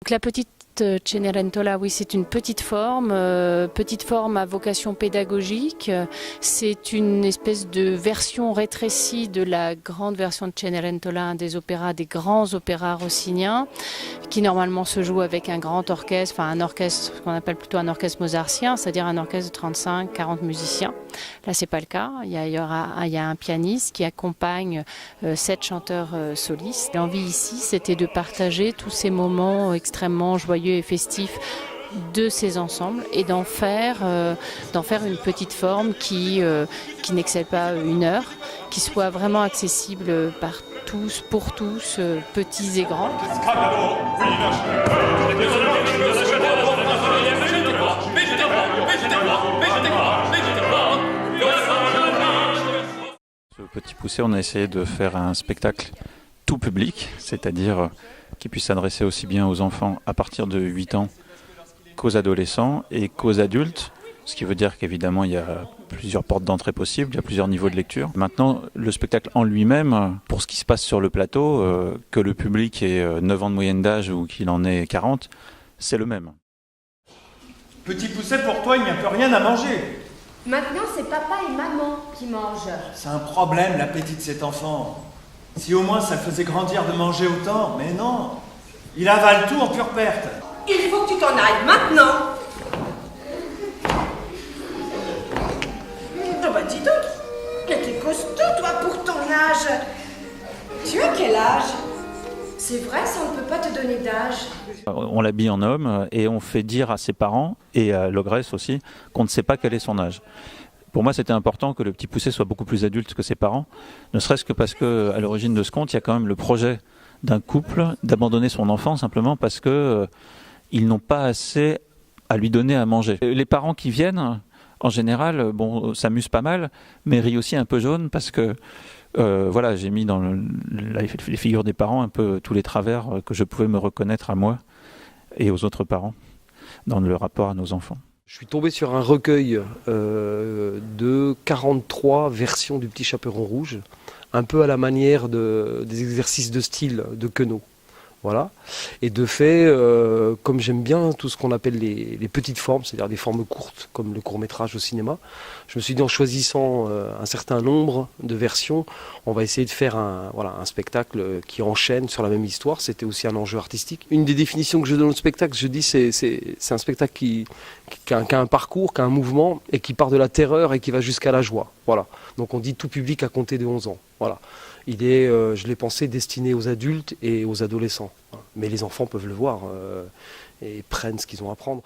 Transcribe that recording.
La petite Cenerentola, oui, c'est une petite forme à vocation pédagogique. C'est une espèce de version rétrécie de la grande version de Cenerentola, un des grands opéras rossiniens, qui normalement se joue avec un grand orchestre, enfin un orchestre qu'on appelle plutôt un orchestre mozartien, c'est-à-dire un orchestre de 35-40 musiciens. Là, c'est pas le cas. Il y a un pianiste qui accompagne 7 chanteurs solistes. L'envie ici, c'était de partager tous ces moments extrêmement joyeux et festifs de ces ensembles et d'en faire une petite forme qui n'excède pas 1 heure, qui soit vraiment accessible par tous, pour tous, petits et grands. Ce Petit Poucet, on a essayé de faire un spectacle tout public, c'est-à-dire qui puisse s'adresser aussi bien aux enfants à partir de 8 ans qu'aux adolescents et qu'aux adultes, ce qui veut dire qu'évidemment il y a plusieurs portes d'entrée possibles, il y a plusieurs niveaux de lecture. Maintenant, le spectacle en lui-même, pour ce qui se passe sur le plateau, que le public ait 9 ans de moyenne d'âge ou qu'il en ait 40, c'est le même. Petit Poucet, pour toi, il n'y a plus rien à manger. Maintenant, c'est papa et maman qui mangent. C'est un problème, l'appétit de cet enfant. Si au moins ça le faisait grandir de manger autant, mais non. Il avale tout en pure perte. Il faut que tu t'en ailles maintenant. Oh bah dis donc, mais t'es costaud toi pour ton âge. Tu as quel âge? C'est vrai, ça on ne peut pas te donner d'âge. On l'habille en homme et on fait dire à ses parents et à l'ogresse aussi qu'on ne sait pas quel est son âge. Pour moi, c'était important que le Petit Poucet soit beaucoup plus adulte que ses parents, ne serait-ce que parce qu'à l'origine de ce conte, il y a quand même le projet d'un couple d'abandonner son enfant simplement parce que ils n'ont pas assez à lui donner à manger. Les parents qui viennent, en général, s'amusent pas mal, mais rient aussi un peu jaune parce que voilà, j'ai mis dans les figures des parents un peu tous les travers que je pouvais me reconnaître à moi et aux autres parents dans le rapport à nos enfants. Je suis tombé sur un recueil de 43 versions du Petit Chaperon Rouge, un peu à la manière des exercices de style de Queneau. Voilà. Et de fait, comme j'aime bien tout ce qu'on appelle les petites formes, c'est-à-dire des formes courtes, comme le court-métrage au cinéma, je me suis dit en choisissant un certain nombre de versions, on va essayer de faire un spectacle qui enchaîne sur la même histoire. C'était aussi un enjeu artistique. Une des définitions que je donne au spectacle, je dis c'est un spectacle qui a un parcours, qui a un mouvement et qui part de la terreur et qui va jusqu'à la joie. Voilà. Donc on dit tout public à compter de 11 ans. Voilà. Il est, je l'ai pensé, destiné aux adultes et aux adolescents. Mais les enfants peuvent le voir et prennent ce qu'ils ont à prendre.